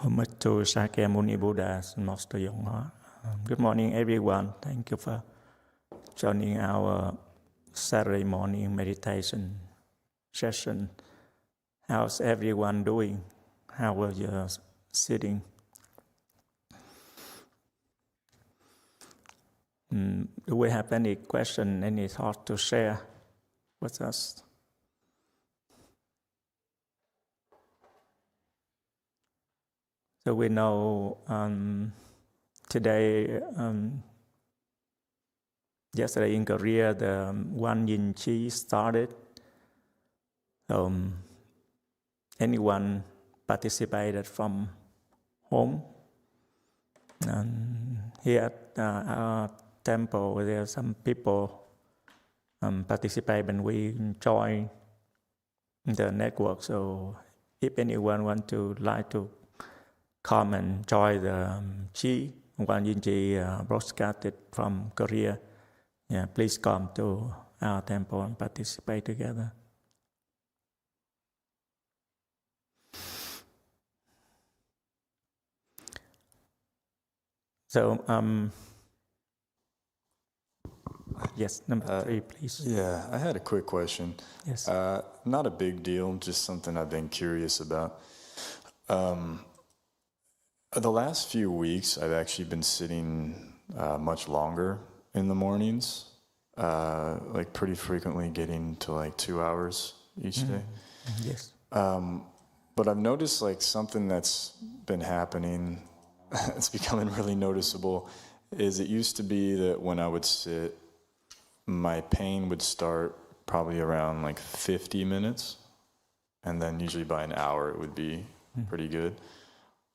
Homage to Shakyamuni Buddha's Master Yonghua. Good morning, everyone. Thank you for joining our Saturday morning meditation session. How's everyone doing? How are you sitting? Do we have any question, any thought to share with us? So we know today, yesterday in Korea, the One Yin Chi started. Anyone participated from home? And here at our temple, there are some people participate and we join the network. So if anyone want to come and join the Chi, One Yin Chi broadcasted from Korea, please come to our temple and participate together. So, yes, number 3, please. Yeah, I had a quick question. Yes. Not a big deal, just something I've been curious about. The last few weeks, I've actually been sitting much longer in the mornings, like pretty frequently getting to like 2 hours each day. Yes. But I've noticed like something that's been happening, it's becoming really noticeable, is it used to be that when I would sit, my pain would start probably around like 50 minutes, and then usually by an hour it would be pretty good.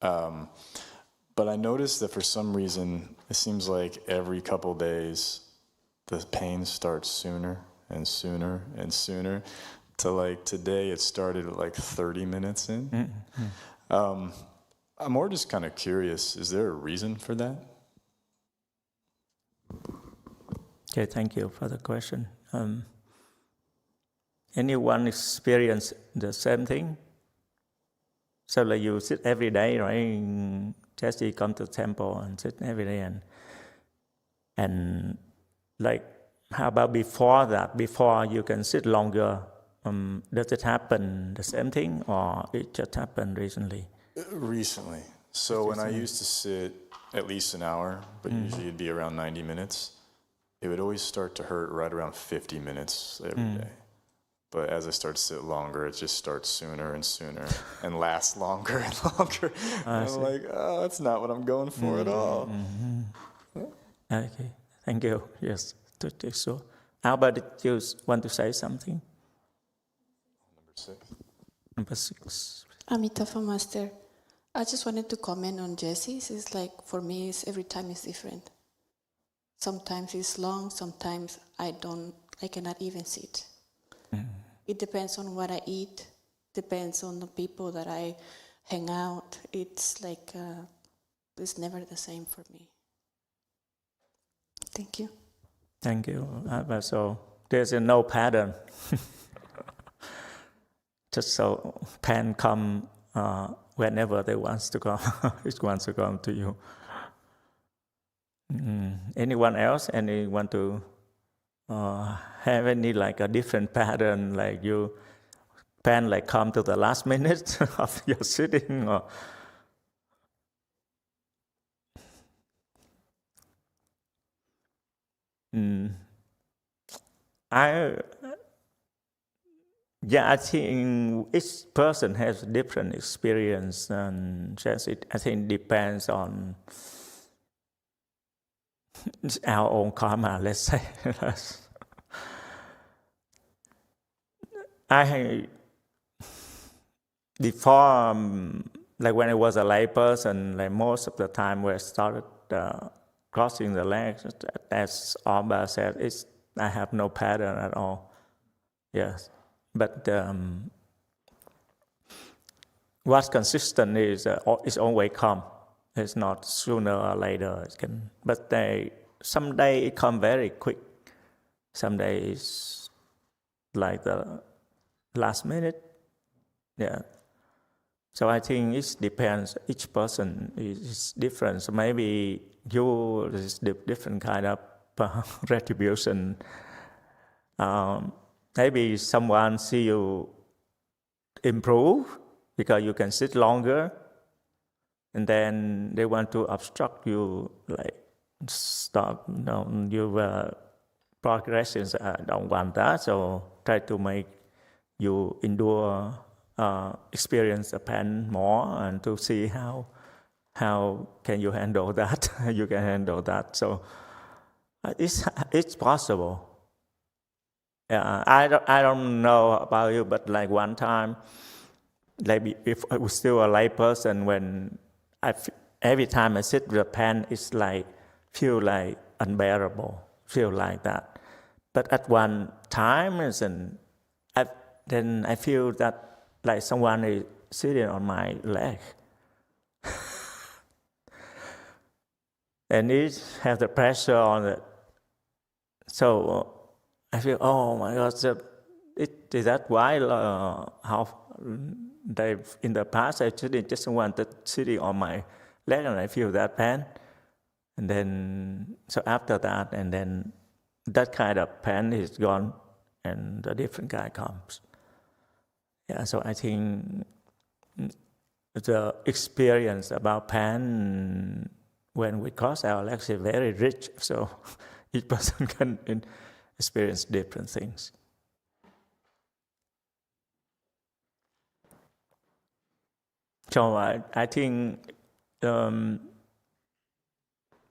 But I noticed that for some reason, it seems like every couple days, the pain starts sooner and sooner and sooner. To like today, it started at like 30 minutes in. I'm more just kind of curious, is there a reason for that? Okay, thank you for the question. Anyone experience the same thing? So like you sit every day, right? Just you come to the temple and sit every day, and like how about before that? Before you can sit longer, does it happen the same thing, or it just happened recently? Recently. So when I used to sit at least an hour, but usually it'd be around 90 minutes, it would always start to hurt right around 50 minutes every day. But as I start to sit longer, it just starts sooner and sooner and lasts longer and longer. And I'm like, oh, that's not what I'm going for at all. Okay, thank you. Yes, so how about it, you want to say something? Number 6. Amitabha Master. I just wanted to comment on Jesse's. It's like, for me, every time is different. Sometimes it's long, sometimes I cannot even sit. It depends on what I eat, depends on the people that I hang out. It's like, it's never the same for me. Thank you. Thank you. So there's no pattern. Just so pain come whenever they wants to come. It wants to come to you. Anyone else? Anyone to have any like a different pattern, like you pain like come to the last minute of your sitting, or I think each person has different experience, and just I think depends on our own karma, let's say. Before, like when I was a lay person, like most of the time when I started crossing the legs, as Abba said, I have no pattern at all. Yes, but what's consistent is it's always come. It's not sooner or later. But some days it come very quick. Some days like the last minute. Yeah. So I think it depends. Each person is different. So maybe you is different kind of retribution. Maybe someone see you improve because you can sit longer, and then they want to obstruct you, like stop your progressions. I don't want that, so try to make you endure, experience the pain more, and to see how can you handle that. You can handle that. So it's possible. I don't know about you, but like one time, like if I was still a lay person, when every time I sit with the pen, it's like feel like unbearable, feel like that. But at one time, then I feel that like someone is sitting on my leg, and it has the pressure on it. So I feel, oh my God, is that why how they in the past I just wanted sitting on my leg and I feel that pain, and then so after that, and then that kind of pain is gone, and a different guy comes. Yeah, so I think the experience about pain when we cross our legs is very rich. So each person can experience different things. So I think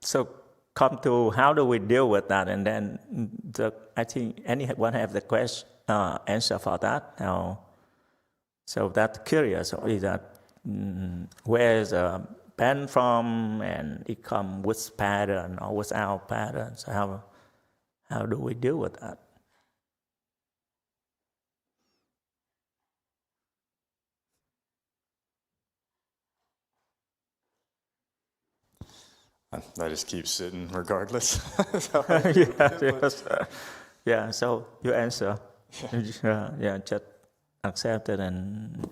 so. Come to how do we deal with that, and then I think anyone have the question answer for that now. So that's curious. Is that where is the pain from, and it come with pattern or without pattern? So how do we deal with that? I just keep sitting regardless. Yeah. So you answer. Yeah, just accept it, and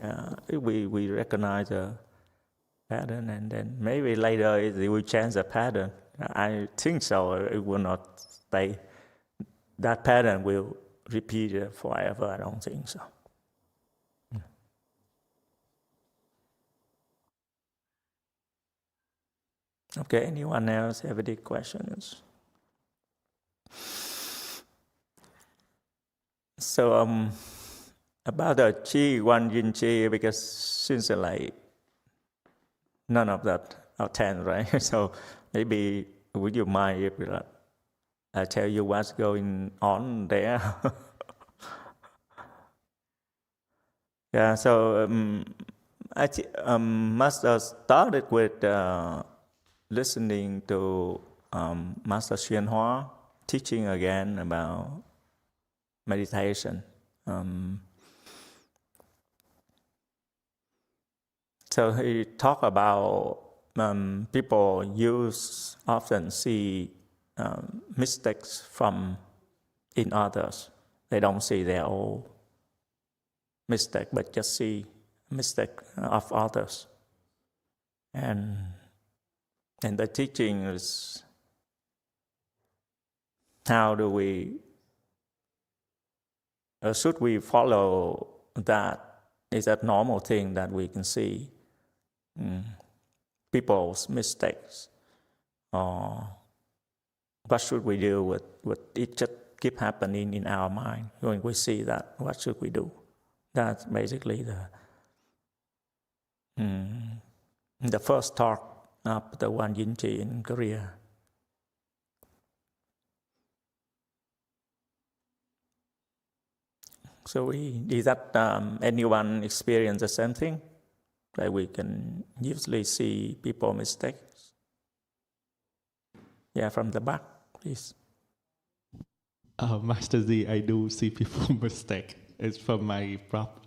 we recognize the pattern, and then maybe later we will change the pattern. I think so. It will not stay. That pattern will repeat forever. I don't think so. Okay, anyone else have any questions? So about the Qi, one Yin Qi, because since like none of that attend, right? So maybe would you mind if I tell you what's going on there? Yeah, so Master started with listening to Master Xian teaching again about meditation. So he talked about people often see mistakes in others. They don't see their own mistake, but just see mistake of others. And the teaching is how do we should we follow that? Is that normal thing that we can see people's mistakes, or what should we do with it just keep happening in our mind when we see that? What should we do? That's basically the first talk of the One Yin Chi in Korea. So is that anyone experience the same thing? Like we can usually see people mistakes. Yeah, from the back, please. Master Zhi, I do see people mistake. It's from my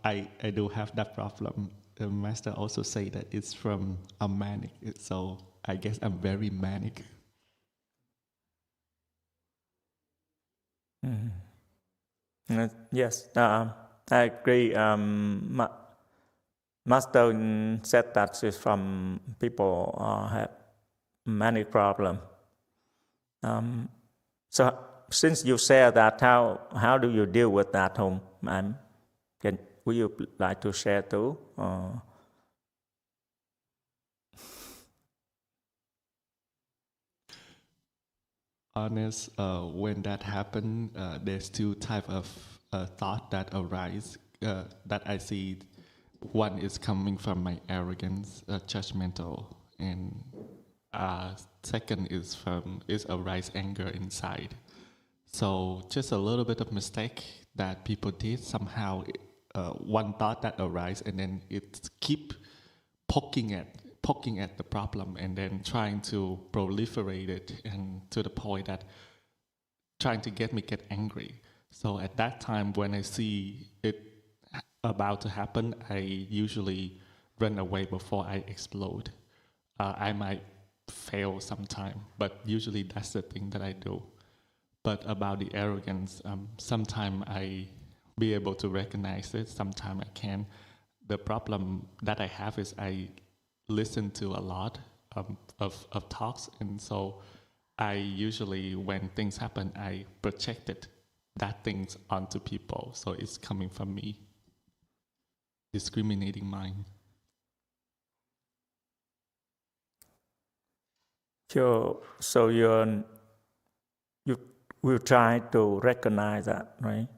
I do have that problem. The master also say that it's from I'm manic. So I guess I'm very manic. Yes, I agree. Master said that it's from people have many problems. So since you share that, how do you deal with that home? Would you like to share too? Honest, when that happened, there's two types of thought that arise that I see. One is coming from my arrogance, judgmental, and second is arise anger inside. So just a little bit of mistake that people did somehow, one thought that arise, and then it keep poking at the problem, and then trying to proliferate it, and to the point that trying to get angry. So at that time, when I see it about to happen, I usually run away before I explode. I might fail sometime, but usually that's the thing that I do. But about the arrogance, sometimes I be able to recognize it, sometimes I can. The problem that I have is I listen to a lot of talks, and so I usually, when things happen, I projected that things onto people, so it's coming from me. Discriminating mind. So you will try to recognize that, right?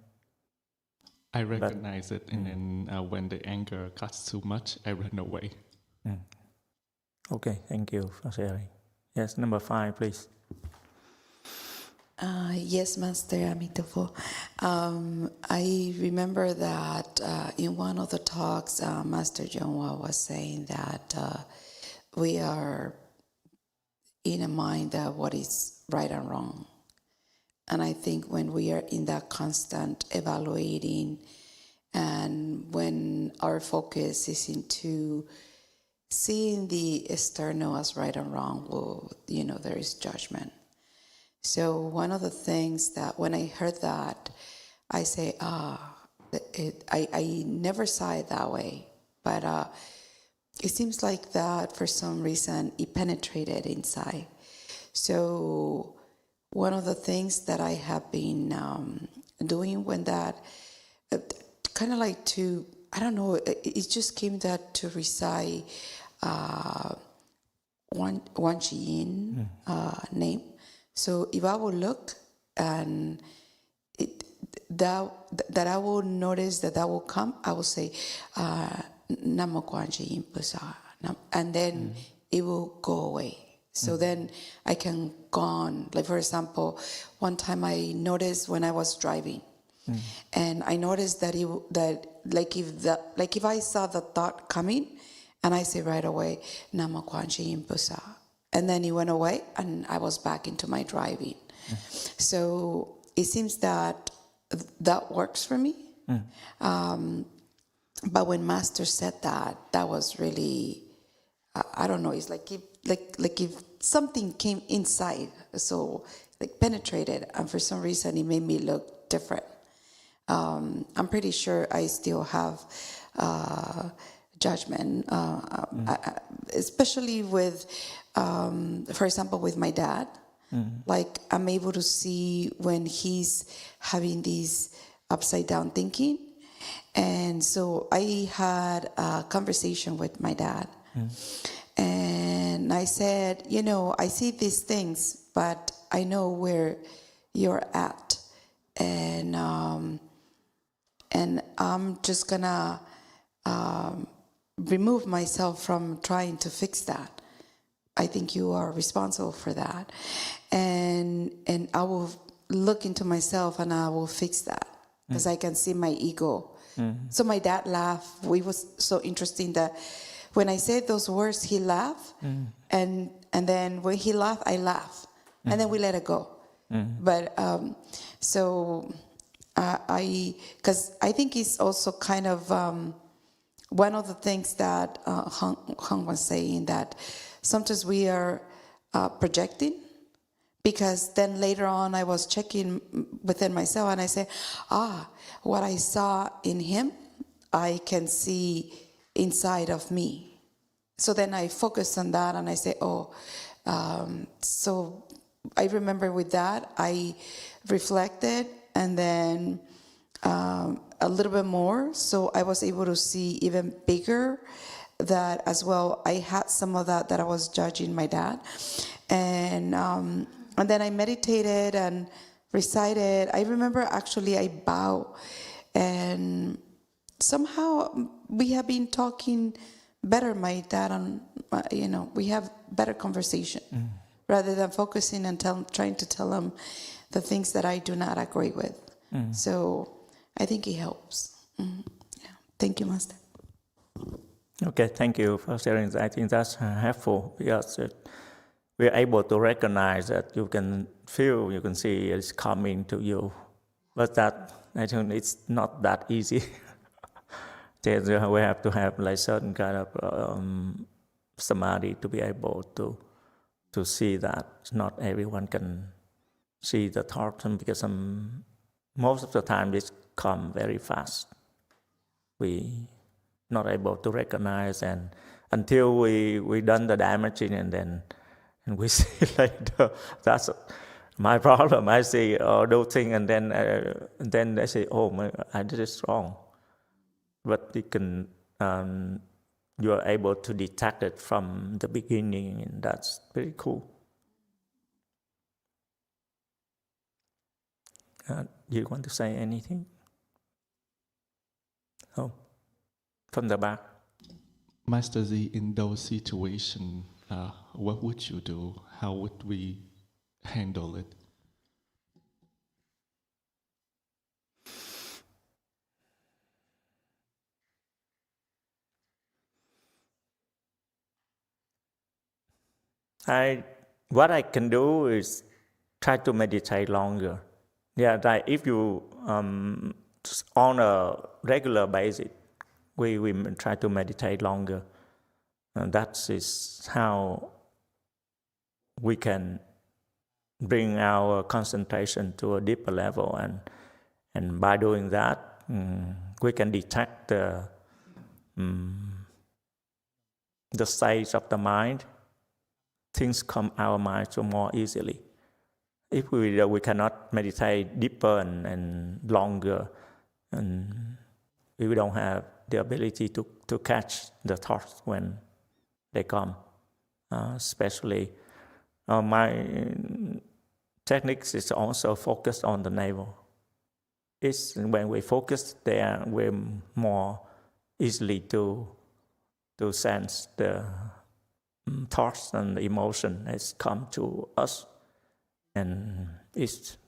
I recognize it, and then when the anger gets too much, I run away. Okay, thank you for sharing. Yes, number 5, please. Yes, Master Amitabha. I remember that in one of the talks, Master Yonghua was saying that we are in a mind that what is right and wrong. And I think when we are in that constant evaluating, and when our focus is into seeing the external as right and wrong, well, there is judgment. So one of the things that when I heard that, I say, I never saw it that way, but it seems like that for some reason it penetrated inside. So one of the things that I have been doing when that, kind of like to, I don't know, it just came that to recite one Xian name. So if I will look and that I will notice that will come, I will say Namo Kuan Yin Pusa, and then it will go away. So then I can go on. Like for example, one time I noticed when I was driving, and I noticed that if I saw the thought coming, and I say right away Namo Kuan Yin Pusa. And then it went away, and I was back into my driving. So it seems that works for me. But when Master said that was really, I don't know. It's like if something came inside, so like penetrated, and for some reason it made me look different. I'm pretty sure I still have judgment, especially with. For example, with my dad, like I'm able to see when he's having these upside down thinking. And so I had a conversation with my dad, and I said, I see these things, but I know where you're at, and I'm just gonna remove myself from trying to fix that. I think you are responsible for that. And I will look into myself and I will fix that. Because I can see my ego. So my dad laughed. It was so interesting that when I said those words, he laughed. And then when he laughed, I laughed. And then we let it go. But so because I think it's also kind of one of the things that Hung was saying, that sometimes we are projecting, because then later on I was checking within myself and I say, what I saw in him, I can see inside of me. So then I focus on that and I say, so I remember with that, I reflected and then a little bit more. So I was able to see even bigger that as well. I had some of that I was judging my dad. And then I meditated and recited. I remember actually I bowed, and somehow we have been talking better, my dad and we have better conversation rather than focusing and trying to tell him the things that I do not agree with. So I think it helps. Yeah. Thank you, Master. Okay, thank you for sharing. I think that's helpful because we are able to recognize that you can feel, you can see it's coming to you. But that, I think it's not that easy. We have to have like certain kind of samadhi to be able to see that. Not everyone can see the thought, because most of the time it come very fast. We not able to recognize, and until we done the damaging, and we see later that's my problem. I see those things, and then I say, oh, I did it wrong. But you can you are able to detect it from the beginning, and that's pretty cool. You want to say anything? Oh, from the back. Master Zhi, in those situations, what would you do? How would we handle it? What I can do is try to meditate longer. Yeah, like if you on a regular basis, we try to meditate longer, and that is how we can bring our concentration to a deeper level, and by doing that, we can detect the state of the mind. Things come our mind so more easily. If we cannot meditate deeper and longer, and we don't have the ability to catch the thoughts when they come. Especially my techniques is also focused on the navel. It's when we focus there, we're more easily to sense the thoughts and the emotion has come to us. And it's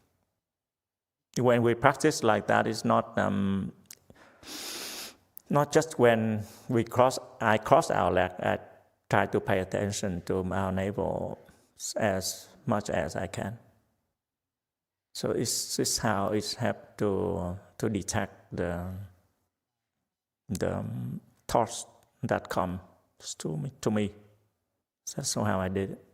when we practice like that, it's not just when I cross our leg, I try to pay attention to our navel as much as I can. So it's how it's helped to detect the thoughts that come to me. That's how I did it.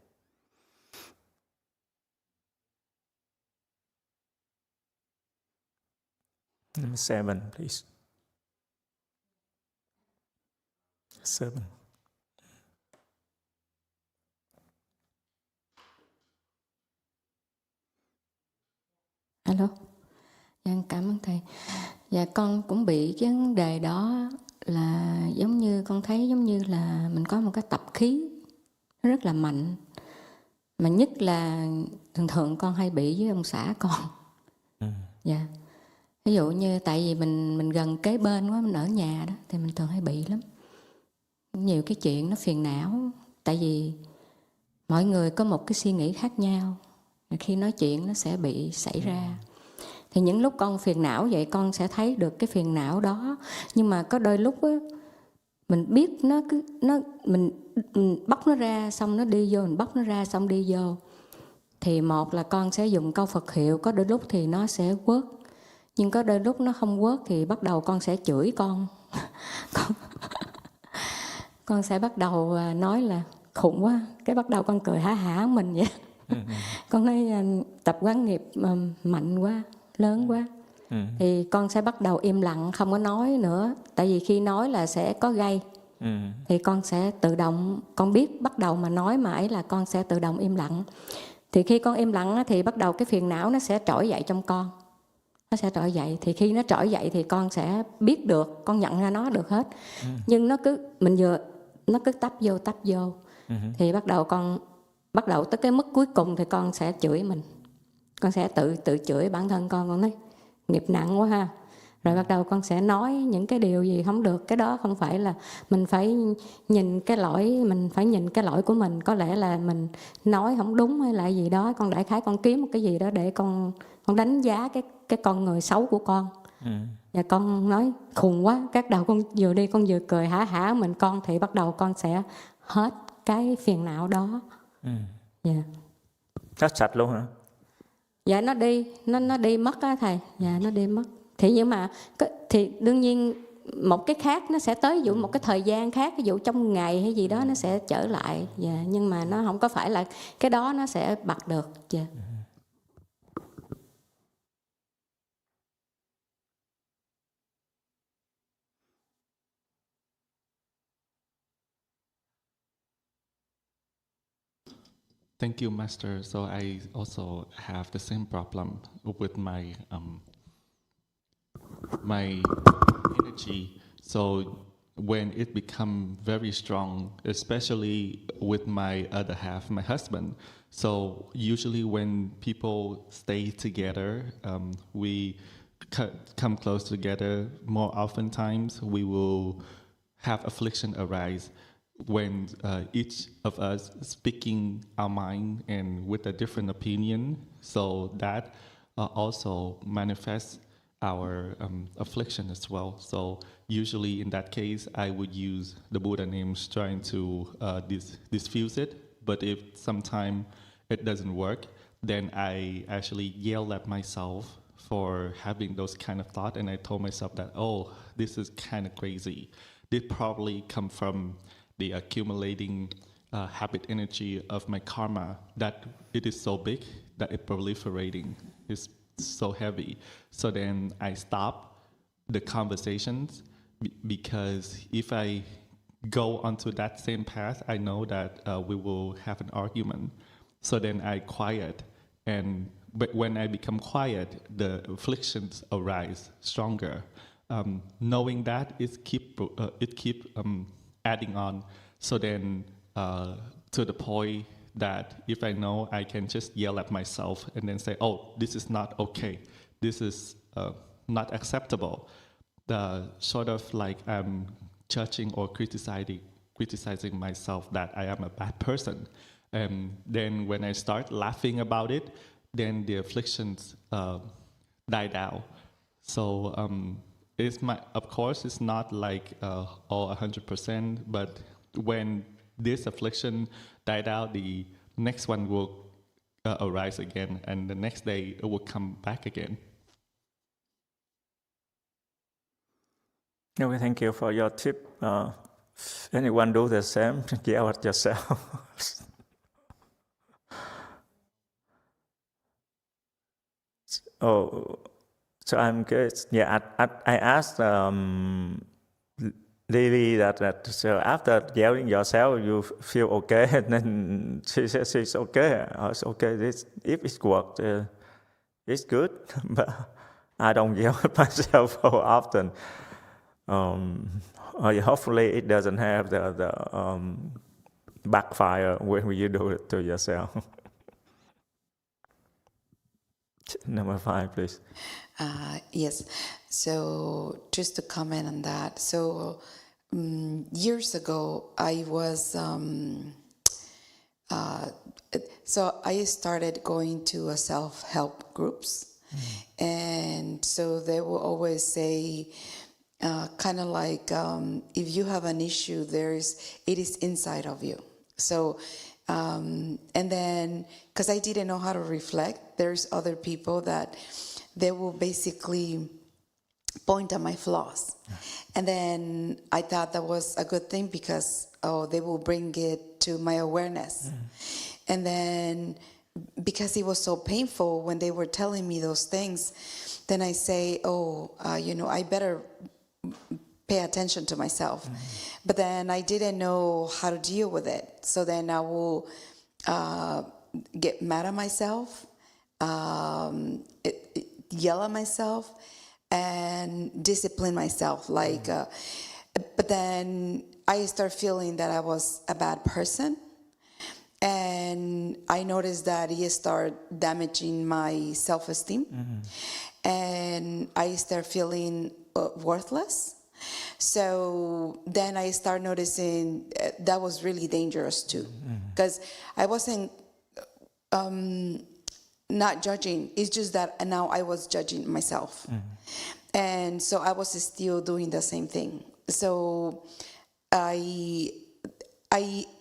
Number 7, please. 7. Alo. Dạ, cảm ơn thầy. Dạ, con cũng bị cái vấn đề đó, là giống như con thấy giống như là mình có một cái tập khí rất là mạnh, mà nhất là thường con hay bị với ông xã con. Dạ. Ví dụ như tại vì mình gần kế bên quá, mình ở nhà đó, thì mình thường hay bị lắm. Nhiều cái chuyện nó phiền não, tại vì mọi người có một cái suy nghĩ khác nhau, khi nói chuyện nó sẽ bị xảy ra. Thì những lúc con phiền não vậy, con sẽ thấy được cái phiền não đó, nhưng mà có đôi lúc á, mình biết mình bóc nó ra xong nó đi vô, mình bóc nó ra xong đi vô. Thì một là con sẽ dùng câu Phật hiệu, có đôi lúc thì nó sẽ work, nhưng có đôi lúc nó không work thì bắt đầu con sẽ chửi con. Con sẽ bắt đầu nói là khủng quá, cái bắt đầu con cười hả hả mình vậy. Con nói tập quán nghiệp mạnh quá, lớn quá. Thì con sẽ bắt đầu im lặng, không có nói nữa. Tại vì khi nói là sẽ có gây. thì con sẽ tự động, con biết bắt đầu mà nói mà ấy là con sẽ tự động im lặng. Thì khi con im lặng thì bắt đầu cái phiền não nó sẽ trỗi dậy trong con. Nó sẽ trỗi dậy, thì khi nó trỗi dậy thì con sẽ biết được, con nhận ra nó được hết. Nhưng nó cứ tấp vô. Thì bắt đầu tới cái mức cuối cùng thì con sẽ chửi mình. Con sẽ tự chửi bản thân con nói nghiệp nặng quá ha. Rồi bắt đầu con sẽ nói những cái điều gì không được. Cái đó không phải là mình phải nhìn cái lỗi của mình. Có lẽ là mình nói không đúng hay là gì đó. Con đại khái con kiếm một cái gì đó để con đánh giá cái con người xấu của con. Và con nói khùng quá. Các đầu con vừa đi con vừa cười hả mình con. Thì bắt đầu con sẽ hết cái phiền não đó. Nó sạch luôn hả? Dạ nó đi mất á thầy. Dạ nó đi mất. Thì nhưng mà thì đương nhiên một cái khác nó sẽ tới, ví dụ một cái thời gian khác, ví dụ trong ngày hay gì đó nó sẽ trở lại. Nhưng mà nó không có phải là cái đó nó sẽ bật được. Thank you, Master. So I also have the same problem with my my energy. So when it becomes very strong, especially with my other half, my husband. So usually when people stay together, we come close together. More oftentimes, we will have affliction arise when each of us speaking our mind and with a different opinion. So that also manifests our affliction as well. So usually in that case, I would use the Buddha names trying to diffuse it. But if sometime it doesn't work, then I actually yell at myself for having those kind of thoughts. And I told myself that, oh, this is kind of crazy. This probably come from the accumulating habit energy of my karma, that it is so big that it proliferating. It's so heavy. So then I stop the conversations because if I go onto that same path, I know that we will have an argument. So then I quiet, but when I become quiet, the afflictions arise stronger. Knowing that it keep adding on. So then to the point that if I know, I can just yell at myself and then say, oh, this is not okay. This is not acceptable. Sort of like I'm judging or criticizing myself that I am a bad person. And then when I start laughing about it, then the afflictions die down. So of course, it's not like all 100%, but when this affliction died out, the next one will arise again, and the next day it will come back again. Okay, thank you for your tip. Anyone do the same? Yell at yourself. Oh, so I'm good. Yeah, I asked Lily that so after yelling yourself, you feel okay, and then she says it's okay. It's okay. If it worked, it's good. But I don't yell at myself so often. Hopefully, it doesn't have the backfire when you do it to yourself. Number 5, please. Yes. So just to comment on that. So years ago, I was so I started going to a self-help groups, and so they will always say, kind of like, if you have an issue, it is inside of you. So, and then, because I didn't know how to reflect, there's other people that they will basically point at my flaws. And then I thought that was a good thing because, they will bring it to my awareness. And then, because it was so painful when they were telling me those things, then I say, I better pay attention to myself. But then I didn't know how to deal with it. So then I will get mad at myself, yell at myself, and discipline myself. But then I start feeling that I was a bad person. And I noticed that it started damaging my self-esteem. And I start feeling worthless. So then I start noticing that was really dangerous too. Because I wasn't not judging. It's just that now I was judging myself. And so I was still doing the same thing. So I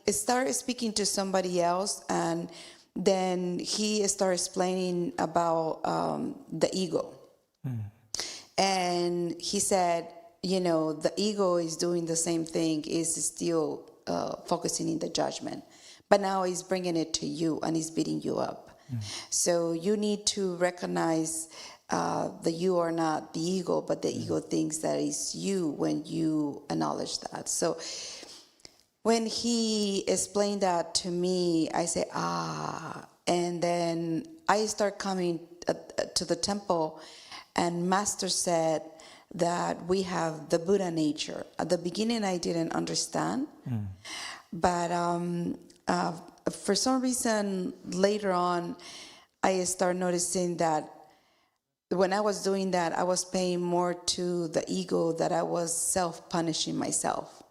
started speaking to somebody else, and then he started explaining about the ego. And he said, the ego is doing the same thing, is still focusing in the judgment. But now he's bringing it to you, and he's beating you up. So you need to recognize that you are not the ego, but the ego thinks that is you when you acknowledge that. So when he explained that to me, I said, and then I start coming to the temple, and Master said that we have the Buddha nature. At the beginning, I didn't understand, but for some reason, later on, I start noticing that when I was doing that, I was paying more to the ego, that I was self-punishing myself.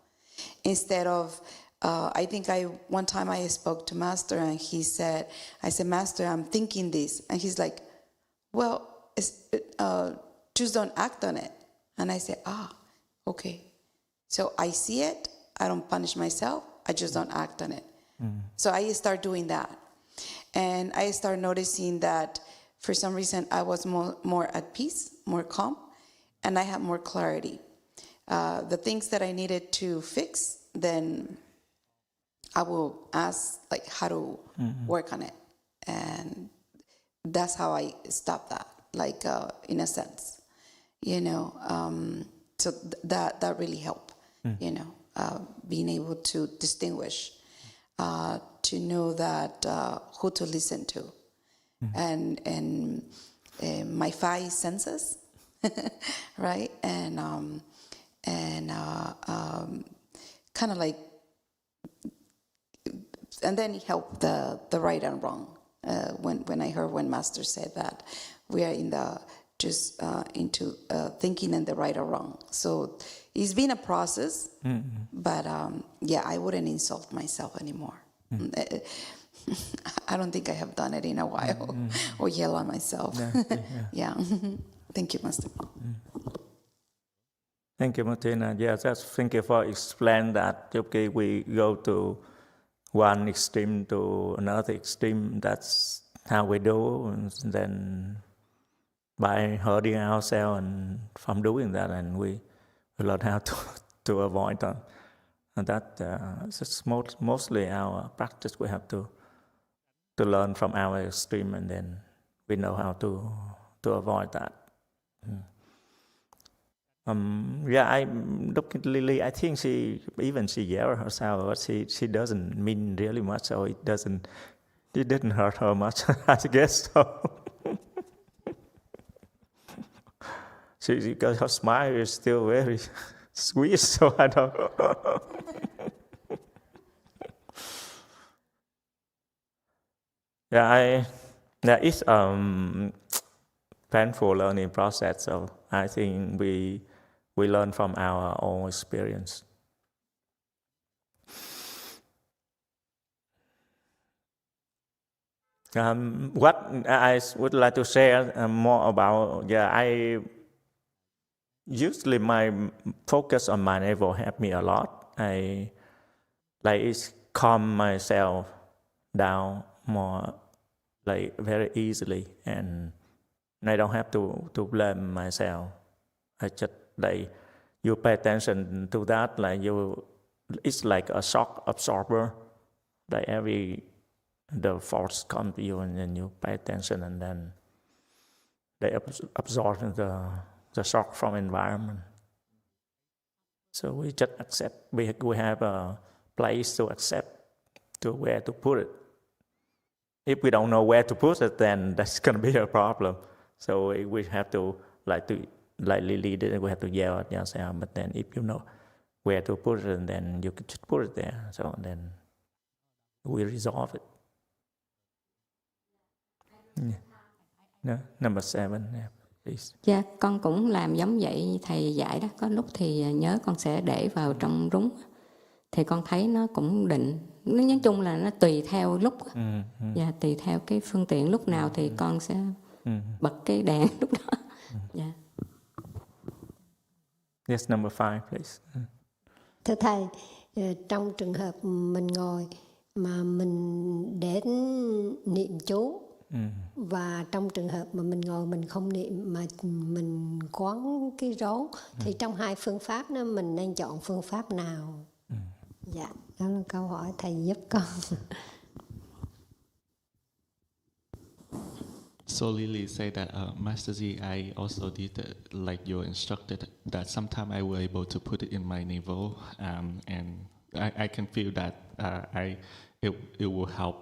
Instead of, I think one time I spoke to Master, and I said, Master, I'm thinking this. And he's like, well, just don't act on it. And I said, okay. So I see it, I don't punish myself, I just don't act on it. So I start doing that. And I start noticing that for some reason I was more at peace, more calm, and I had more clarity. The things that I needed to fix, then I will ask how to work on it. And that's how I stopped that, in a sense, so that really helped, being able to distinguish, to know that who to listen to, and my 5 senses, right? And kind of and then it helped the right and wrong. When I heard when Master said that we are into thinking in the right or wrong. So it's been a process, but I wouldn't insult myself anymore. I don't think I have done it in a while, or yell at myself. Yeah. Thank you, Master. Thank you, Martina. Yeah, thank you for explaining that. Okay, we go to one extreme to another extreme. That's how we do. And then by hurting ourselves and from doing that, and we learn how to avoid that. And that's mostly our practice. We have to learn from our extreme, and then we know how to avoid that. I look at Lily. I think she yelled herself, but she doesn't mean really much, so it didn't hurt her much. I guess so. Because her smile is still very sweet, so I don't. It's painful learning process. So I think we learn from our own experience. What I would like to share more about, usually my focus on my level helped me a lot. It's calm myself down more, very easily, and I don't have to blame myself. I just you pay attention to that, it's like a shock absorber. The force comes to you, and then you pay attention, and then they absorb the shock from environment. So we just accept. We have a place to accept, to where to put it. If we don't know where to put it, then that's going to be a problem. So we have to, like Lily did, we have to yell at yourself. But then if you know where to put it, then you can just put it there. So then we resolve it. Yeah. No, number 7, yeah, please. Dạ, con cũng làm giống vậy thầy dạy đó. Có lúc thì nhớ con sẽ để vào trong rúng. Thì con thấy nó cũng định. Nói chung là nó tùy theo lúc. Dạ, tùy theo cái phương tiện lúc nào thì con sẽ bật cái đèn lúc đó. Dạ. Yes, number 5, please. Thưa thầy, trong trường hợp mình ngồi mà mình để niệm chú, và trong trường hợp mà mình ngồi mình không niệm mà mình quán cái rốn, thì trong hai phương pháp đó mình nên chọn phương pháp nào? Dạ, đó là câu hỏi thầy giúp con. So Lily said that, Master Zhi, I also did like you instructed, that sometimes I was able to put it in my navel, and I can feel that it will help.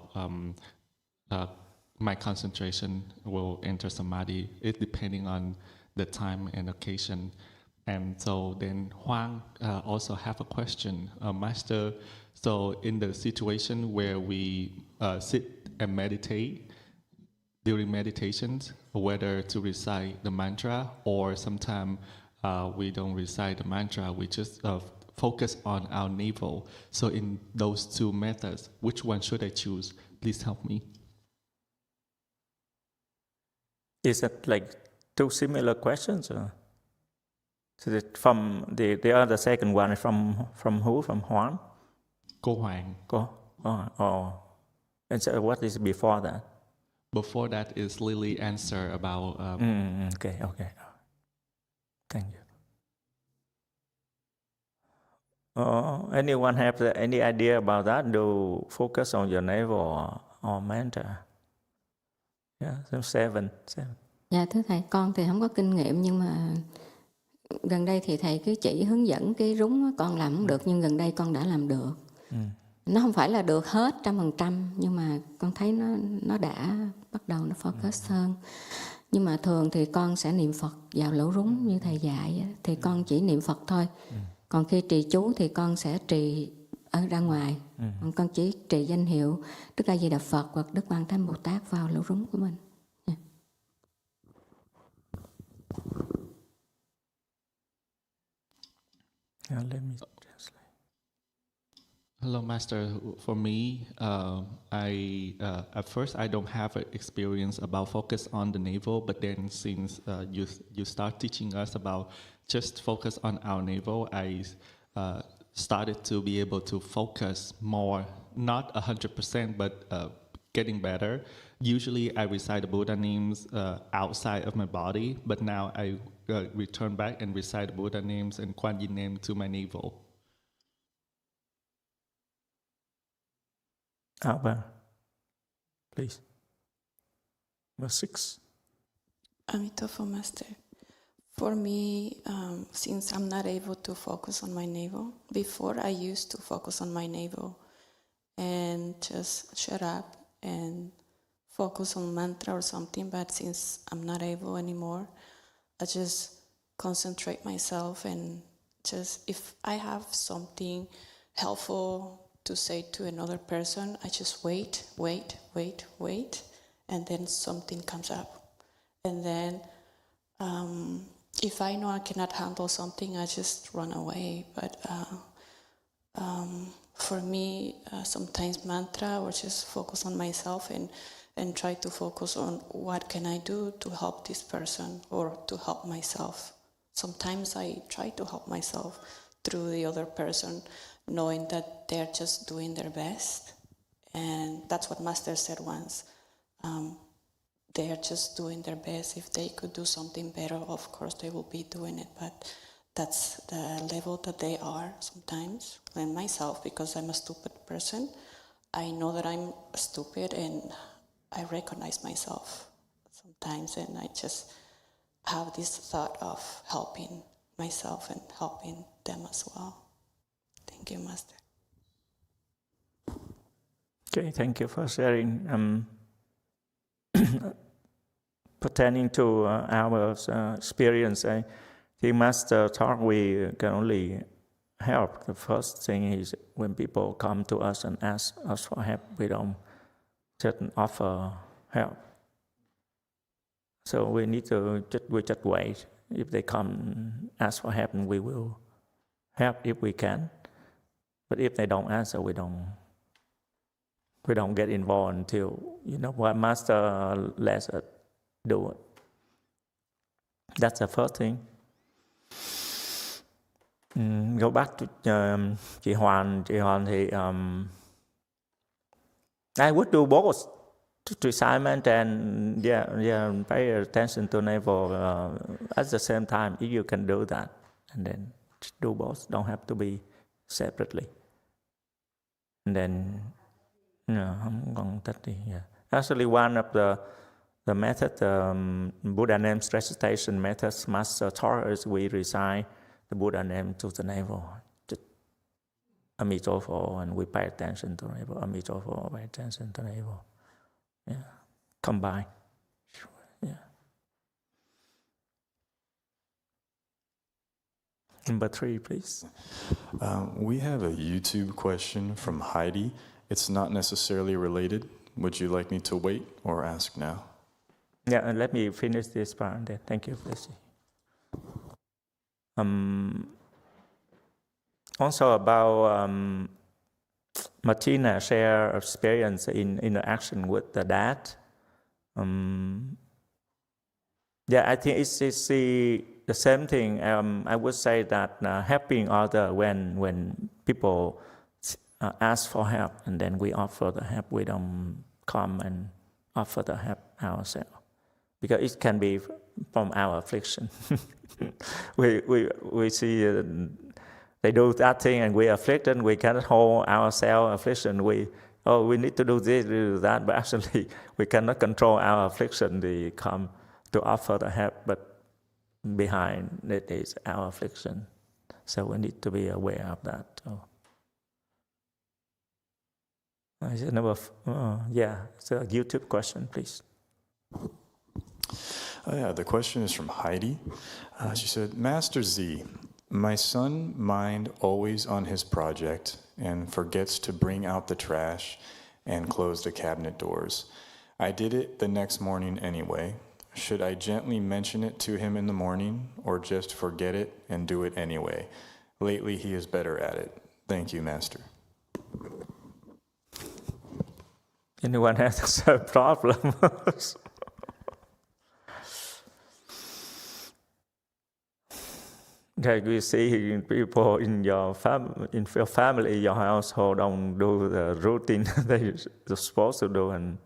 My concentration will enter samadhi. It depending on the time and occasion. And so then Huang also have a question, Master. So in the situation where we sit and meditate, during meditations, whether to recite the mantra or sometimes we don't recite the mantra, we just focus on our navel. So in those two methods, which one should I choose? Please help me. Is it like two similar questions? Or? So from the other second one from who? From Huang? Cô Hoàng. Oh. And so what is before that? Before that is Lily answer about... Okay. Thank you. Anyone have any idea about that? Do focus on your navel or mantra? Yeah, so 7. Dạ thưa thầy, con thì không có kinh nghiệm, nhưng mà gần đây thì thầy cứ chỉ hướng dẫn cái rúng, con làm không được nhưng gần đây con đã làm được. Nó không phải là được hết 100%, nhưng mà con thấy nó đã bắt đầu nó focus hơn. Nhưng mà thường thì con sẽ niệm Phật vào lỗ rúng như thầy dạy, thì con chỉ niệm Phật thôi. Còn khi trì chú thì con sẽ trì ở ra ngoài. Con chỉ trì danh hiệu Đức A Di Đà Phật hoặc Đức Quan Thế Âm Bồ Tát vào lỗ rúng của mình. Let me translate. Hello, Master. For me, at first I don't have an experience about focus on the navel, but then since you start teaching us about just focus on our navel, I started to be able to focus more, not 100%, but getting better. Usually I recite the Buddha names outside of my body, but now I return back and recite the Buddha names and Kuan Yin name to my navel. Alba, please. Verse 6. Amitabha Master. For me, since I'm not able to focus on my navel, before I used to focus on my navel and just shut up and focus on mantra or something, but since I'm not able anymore, I just concentrate myself and just, if I have something helpful to say to another person, I just wait, and then something comes up. And then if I know I cannot handle something, I just run away. But for me, sometimes mantra or just focus on myself and try to focus on what can I do to help this person or to help myself. Sometimes I try to help myself through the other person, knowing that they're just doing their best. And that's what Master said once. They're just doing their best. If they could do something better, of course they will be doing it. But that's the level that they are sometimes. And myself, because I'm a stupid person, I know that I'm stupid and I recognize myself sometimes. And I just have this thought of helping myself and helping them as well. Thank you, Master. Okay, thank you for sharing. Pertaining to our experience, I think Master thought we can only help. The first thing is when people come to us and ask us for help, we don't just offer help. So we need to just wait. If they come ask for help, we will help if we can. But if they don't answer, we don't get involved until what Master lets us do it. That's the first thing. Go back to chị Hoàn. Chị Hoàn thì I would do both to Simon and pay attention to navel at the same time if you can do that, and then do both. Don't have to be separately. And then không còn thích thì actually one of the method, Buddha names recitation methods, Master taught us, we recite the Buddha name to the navel. Just Amitofo, and we pay attention to the navel. Amitofo, pay attention to the navel. Yeah, combine. Yeah. Number 3, please. We have a YouTube question from Heidi. It's not necessarily related. Would you like me to wait or ask now? Yeah, and let me finish this part and then thank you, Blessy. Also about Martina share experience in interaction with the dad. I think it's the same thing. I would say that helping others when people ask for help, and then we offer the help. We don't come and offer the help ourselves, because it can be from our affliction. we see they do that thing and we are afflicted. We cannot hold ourselves affliction. We need to do this, do that, but actually we cannot control our affliction. They come to offer the help, but behind it is our affliction. So we need to be aware of that. It's a YouTube question, please. The question is from Heidi. She said, Master Zhi, my son mind always on his project and forgets to bring out the trash and close the cabinet doors. I did it the next morning anyway. Should I gently mention it to him in the morning or just forget it and do it anyway? Lately he is better at it. Thank you, Master. Anyone has the same problem? Okay, we see people in your family, your household don't do the routine they're supposed to do, and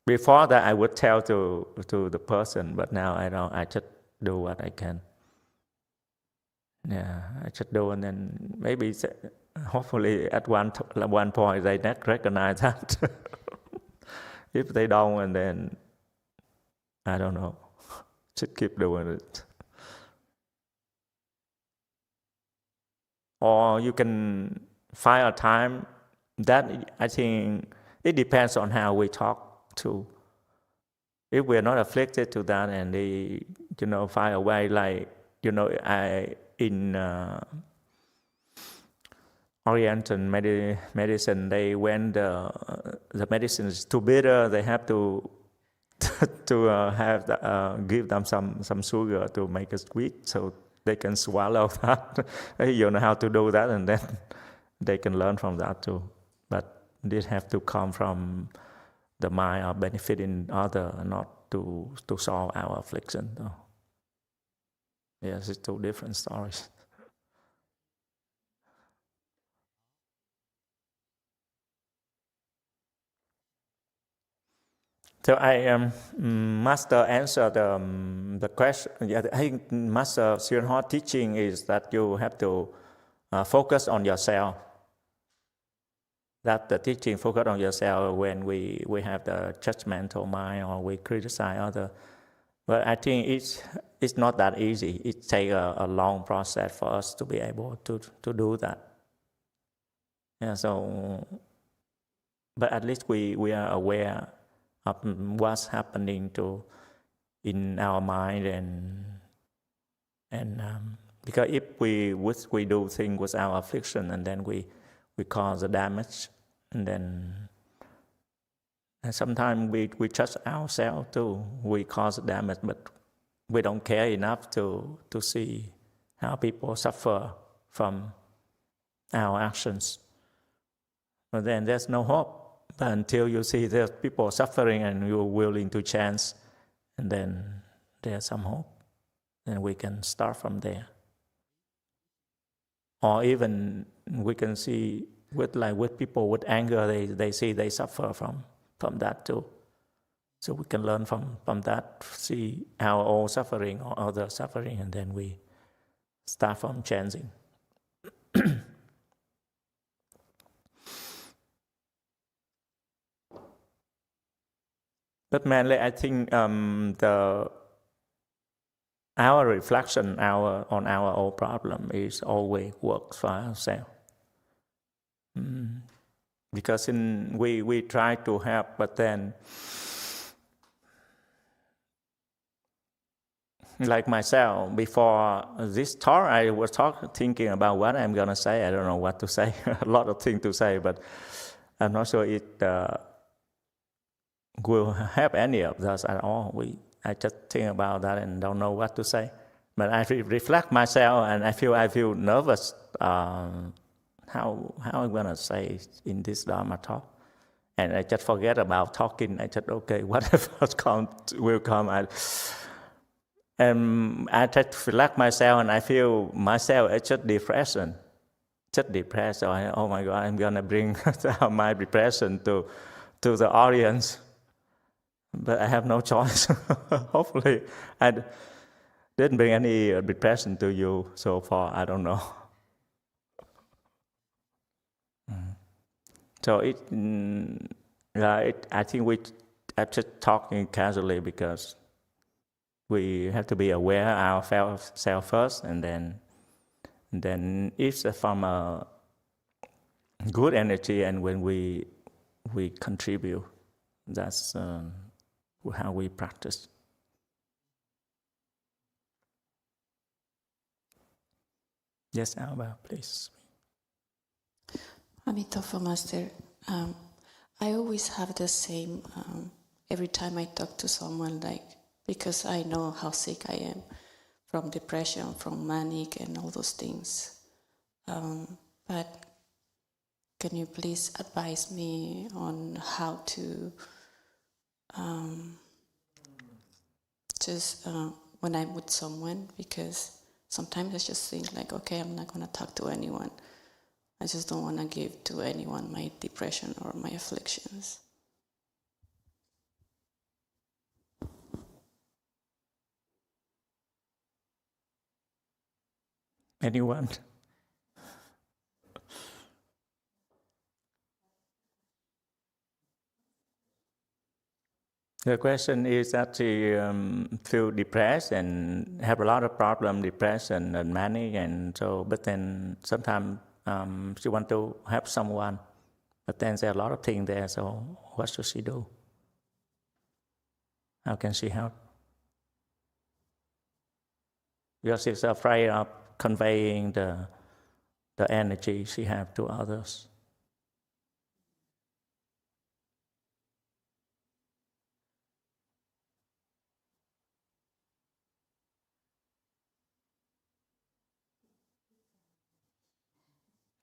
before that I would tell to the person, but now I don't. I just do what I can. Yeah, I just do, and then maybe hopefully at one point they not recognize that. If they don't, and then I don't know, just keep doing it. Or you can find a time that I think it depends on how we talk to. If we're not afflicted to that, and they, find a way, like, in Oriental medicine, when the medicine is too bitter, they have to give them some sugar to make it sweet, so they can swallow that. You know how to do that, and then they can learn from that too. But this have to come from the mind of benefiting others, not to solve our affliction. So, yes, it's two different stories. So I Master answered the question. Yeah, I think Master Xian teaching is that you have to focus on yourself. that the teaching focus on yourself when we have the judgmental mind or we criticize others. But I think it's not that easy. It takes a long process for us to be able to do that. Yeah, so, but at least we are aware of what's happening in our mind and because if we do things with our affliction and then we cause the damage and then sometimes we judge ourselves too. We cause damage, but we don't care enough to see how people suffer from our actions. But then there's no hope. But until you see there's people suffering and you're willing to change, and then there's some hope. Then we can start from there. Or even we can see with people with anger, they see they suffer from that too. So we can learn from that, see our own suffering or other suffering, and then we start from changing. But mainly, I think our reflection on our own problem is always works for ourselves. Because we try to help, but then, like myself, before this talk, I was thinking about what I'm going to say. I don't know what to say. A lot of things to say, but I'm not sure it will help any of us at all. I just think about that and don't know what to say. But I reflect myself and I feel nervous. How I'm going to say in this Dharma talk. And I just forget about talking. I just, okay, whatever will come. And I try to reflect myself and I feel myself is just depression. Just depressed. So oh my God, I'm going to bring my depression to the audience. But I have no choice. Hopefully, I didn't bring any depression to you so far. I don't know. So I think I'm just talking casually because we have to be aware of ourselves first, and then it's from a good energy, and when we contribute, that's how we practice. Yes, Alba, please. Amitabha Master, I always have the same, every time I talk to someone, because I know how sick I am from depression, from manic and all those things. But can you please advise me on how to when I'm with someone, because sometimes I just think okay, I'm not going to talk to anyone. I just don't want to give to anyone my depression or my afflictions. Anyone? The question is that she feel depressed and have a lot of problem, depression and manic, and so. But then sometimes she want to help someone, but then there are a lot of things there. So what should she do? How can she help? Because she's afraid of conveying the energy she has to others.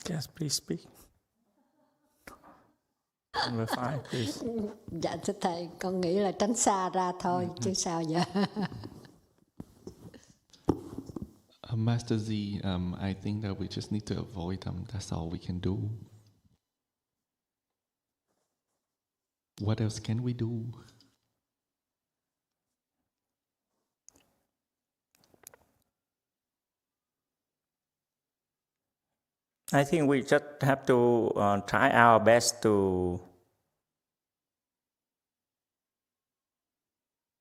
Yes, please speak. Number 5, please. Dạ thưa thầy, con nghĩ là tránh xa ra thôi, chứ sao giờ. Master Zhi, I think that we just need to avoid them. That's all we can do. What else can we do? I think we just have to try our best to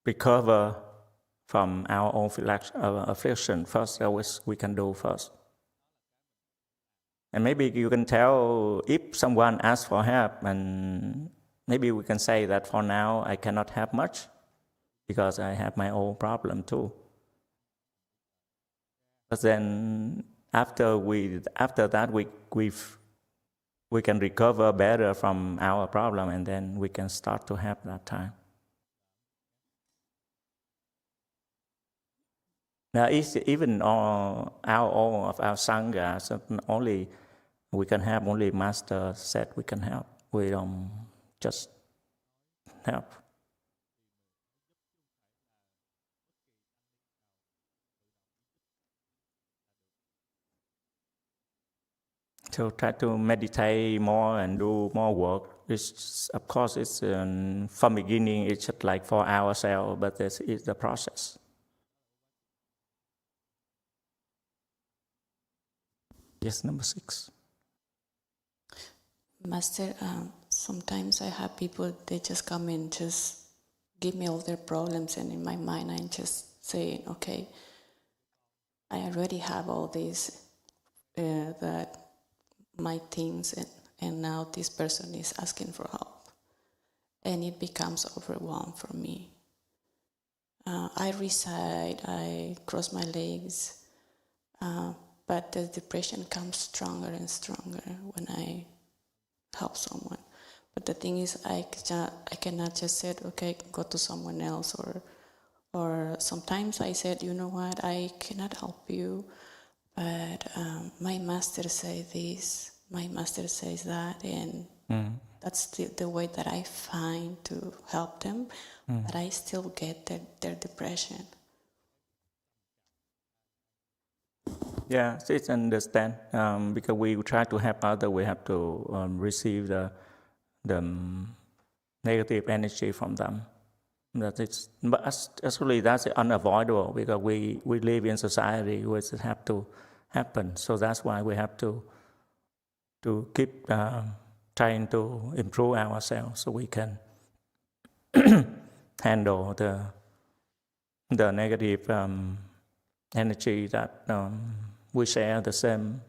recover from our own affliction first. That was we can do first. And maybe you can tell if someone asks for help, and maybe we can say that for now I cannot help much because I have my own problem too. But then after that we can recover better from our problem, and then we can start to have that time. Now, even all of our sangha, so only we can help. Only Master said we can help. We don't just help. So try to meditate more and do more work. Of course, it's from beginning it's just like for ourselves, but this is the process. Yes, number 6. Master, sometimes I have people, they just come and just give me all their problems, and in my mind I'm just saying, okay, I already have all these, that my things, and now this person is asking for help. And it becomes overwhelmed for me. I recite, I cross my legs, but the depression comes stronger and stronger when I help someone. But the thing is, I cannot just say, okay, go to someone else, or sometimes I said, you know what, I cannot help you, but my master says this, my master says that, and that's the way that I find to help them, but I still get their depression. Yeah, it's understand. Because we try to help others, we have to receive the negative energy from them. But actually that's unavoidable because we live in society where it have to happen. So that's why we have to keep trying to improve ourselves so we can handle the negative energy that we share the same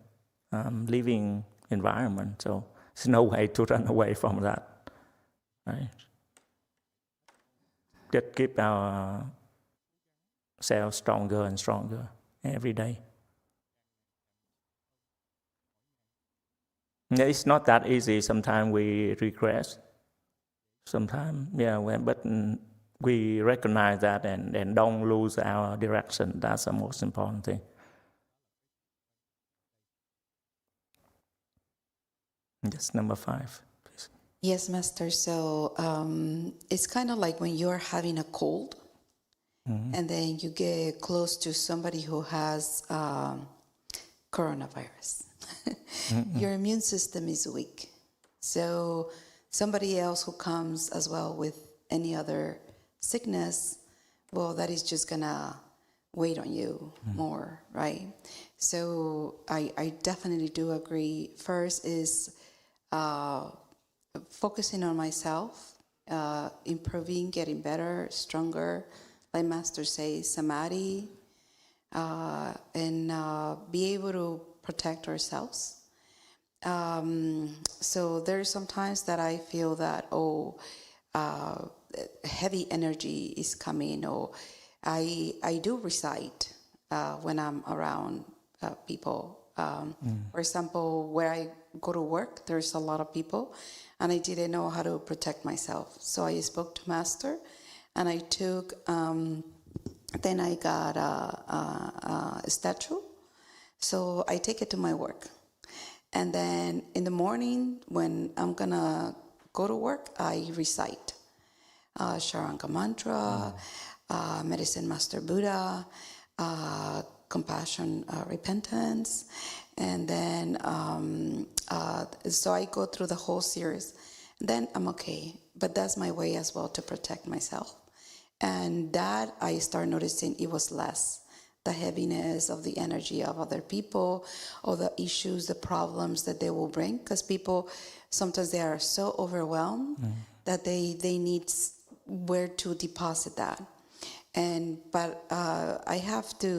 living environment. So there's no way to run away from that, right? Just keep our selves stronger and stronger every day. It's not that easy. Sometimes we regress. Sometimes, but we recognize that and don't lose our direction. That's the most important thing. Yes, number 5, please. Yes, Master. So it's kind of like when you're having a cold, and then you get close to somebody who has coronavirus. Your immune system is weak. So somebody else who comes as well with any other sickness, well, that is just gonna weigh on you more, right? So I definitely do agree. First is focusing on myself, improving, getting better, stronger, like Master says, samadhi, and be able to protect ourselves. So there's sometimes that I feel that, heavy energy is coming, or I do recite when I'm around people. For example, where I go to work, there's a lot of people, and I didn't know how to protect myself. So I spoke to Master, and I took, then I got a statue. So I take it to my work. And then in the morning, when I'm going to go to work, I recite Charanga Mantra, Medicine Master Buddha, Compassion, Repentance. And then, so I go through the whole series. Then I'm okay. But that's my way as well to protect myself. And that I start noticing it was less the heaviness of the energy of other people, or the issues, the problems that they will bring. Because people, sometimes they are so overwhelmed that they need where to deposit that. But I have to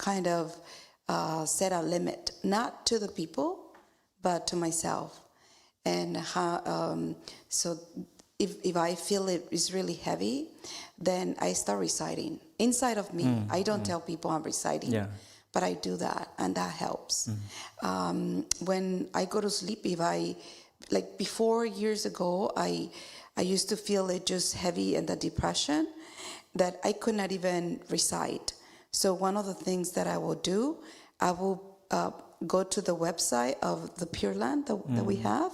kind of set a limit, not to the people, but to myself. And so if I feel it is really heavy, then I start reciting. Inside of me, I don't tell people I'm reciting, but I do that, and that helps. When I go to sleep, like before years ago, I used to feel it just heavy and the depression that I could not even recite. So one of the things that I will do, I will go to the website of the Pureland that we have,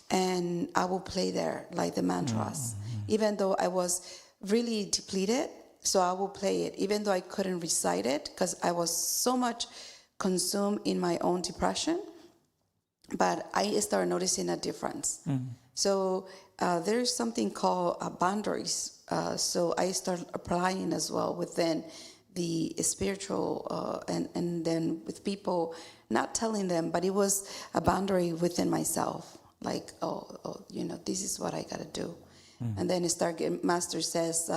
and I will play there, like the mantras. Even though I was really depleted, so I will play it, even though I couldn't recite it, because I was so much consumed in my own depression. But I started noticing a difference. So there's something called boundaries. So I started applying as well within the spiritual and then with people, not telling them, but it was a boundary within myself. Like, this is what I got to do. And then Master says,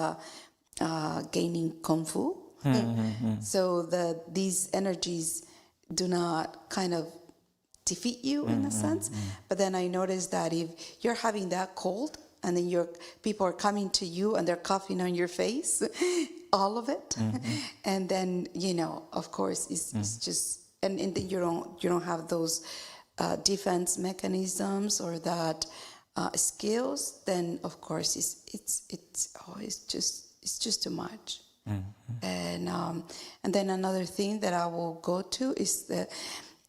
gaining Kung Fu. So these energies do not kind of defeat you in a sense. But then I noticed that if you're having that cold and then people are coming to you and they're coughing on your face, all of it, and then of course it's just and then you don't have those defense mechanisms or that skills, then of course it's just too much. And then another thing that I will go to is that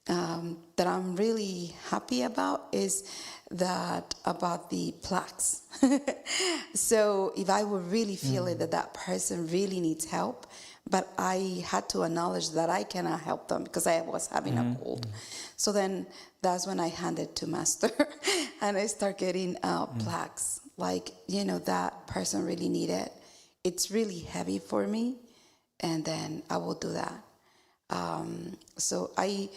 I'm really happy about is that about the plaques. So if I would really feel it that person really needs help, but I had to acknowledge that I cannot help them because I was having a cold. So then that's when I handed to Master and I start getting plaques. Like, that person really needed it. It's really heavy for me, and then I will do that. So I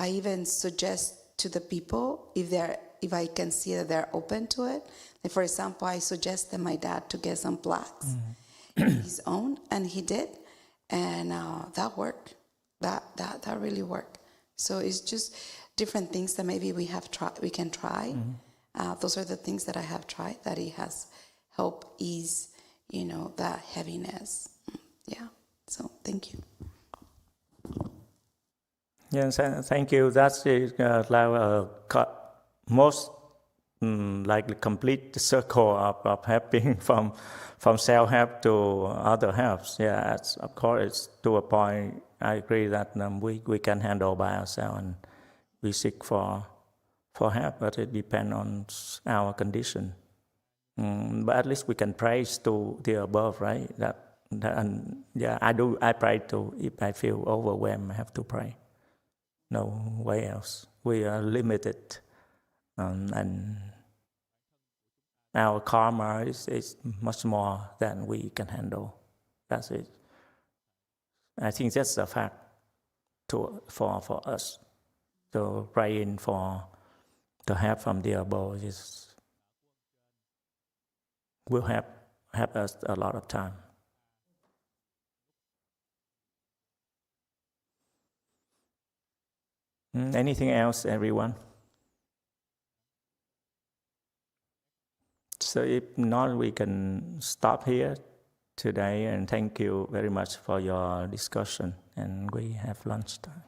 even suggest to the people if I can see that they're open to it. Like for example, I suggested my dad to get some plaques in his own, and he did, and that worked. That really worked. So it's just different things that maybe we can try. Those are the things that I have tried that it has helped ease, that heaviness. Yeah. So thank you. Yes, thank you. That's most likely complete circle of helping from self-help to other helps. Yeah, of course, it's to a point. I agree that we can handle by ourselves and we seek for help, but it depends on our condition. But at least we can praise to the above, right? I pray too. If I feel overwhelmed, I have to pray. No way else. We are limited, and our karma is much more than we can handle. That's it. I think that's a fact for us. So praying for the help from the above will help us a lot of time. Anything else, everyone? So if not, we can stop here today, and thank you very much for your discussion, and we have lunch time.